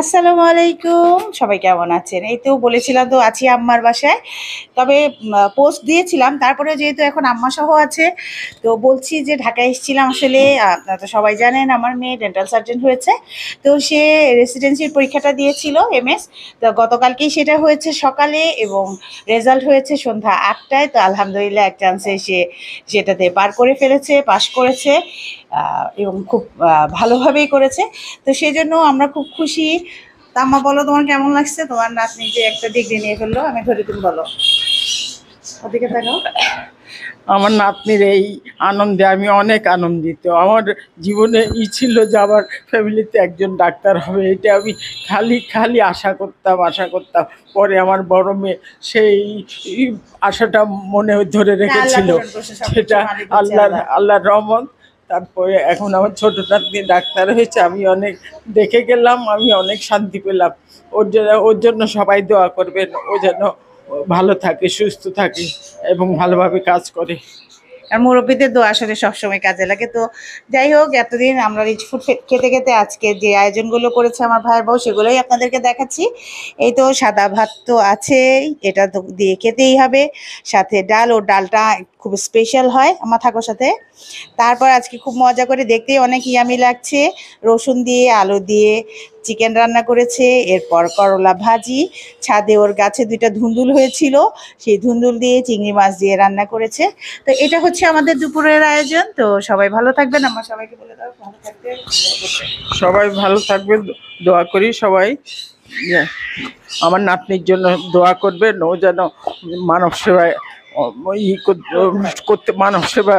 আসসালামু আলাইকুম। সবাই কেমন আছেন? এই তো বলেছিলাম তো আছি আম্মার বাসায়। তবে পোস্ট দিয়েছিলাম। তারপরেও যেহেতু এখন আম্মা সহ আছে, তো বলছি যে ঢাকায় এসেছিলাম আসলে আপনারা তো সবাই জানেন আমার মেয়ে ডেন্টাল সার্জন হয়েছে। তো সে রেসিডেন্সির পরীক্ষাটা দিয়েছিল এমএস। তো গতকালকেই সেটা হয়েছে সকালে এবং রেজাল্ট হয়েছে সন্ধ্যা ৮টায়। তো আলহামদুলিল্লাহ এক চান্সে সে সেটাতে পার করে ফেলেছে, পাস করেছে এবং খুব ভালোভাবেই করেছে। তো সেজন্য আমরা খুব খুশি। তা আম্মা বলো তোমার কেমন লাগছে তোমার নাতনি যে একটা ডিগ্রি নিয়ে ফেললো? আমি ধরে তুমি বলো, ওদিকে তাকাও। আমার নাতনির এই আনন্দে আমি অনেক আনন্দিত। আমার জীবনে ছিল যে আমার ফ্যামিলিতে একজন ডাক্তার হবে, এটা আমি খালি খালি আশা করতাম। পরে আমার বড় মেয়ে সেই আশাটা মনে ধরে তা আল্লাহ রেখেছিল। পূরণ করছে, সেটা সবকিছুর মালিক হচ্ছে আল্লাহর আল্লাহ। আল্লাহর রহমত। তারপরে এখন আমার ছোট নাতনি ডাক্তার হয়েছে, আমি অনেক দেখে গেলাম, আমি অনেক শান্তি পেলাম। ওর জন্য সবাই দোয়া করবেন, ও যেন ভালো থাকে, সুস্থ থাকে এবং ভালোভাবে কাজ করে। আর মুরব্বীদের দোয়া আসলে সবসময় কাজে লাগে। তো যাই হোক, এতদিন আমরা রিচ ফুড খেতে খেতে আজকে যে আয়োজনগুলো করেছে আমার ভাইয়ের বউ সেগুলোই আপনাদেরকে দেখাচ্ছি। এই তো সাদা ভাত তো আছেই, এটা তো দিয়ে খেতেই হবে। সাথে ডাল, ও ডালটা খুব স্পেশাল হয় আমার থাকোর সাথে। তারপর আজকে খুব মজা করে, দেখতেই অনেক ইয়ামি লাগছে, রসুন দিয়ে আলু দিয়ে চিকেন রান্না করেছে। এরপর করলা ভাজি, ছাদে ওর গাছে দুইটা ধুন্দুল হয়েছিল, সেই ধুন্দুল দিয়ে চিংড়ি মাছ দিয়ে রান্না করেছে। তো এটা হচ্ছে আমাদের দুপুরের আয়োজন। তো সবাই ভালো থাকবেন, আমার সবাইকে বলে দাও ভালো থাকবে। সবাই ভালো থাকবে, দোয়া করি সবাই যে আমার নাতনির জন্য দোয়া করবেন, ও যেন মানব সেবায় ই করতে, মানব সেবা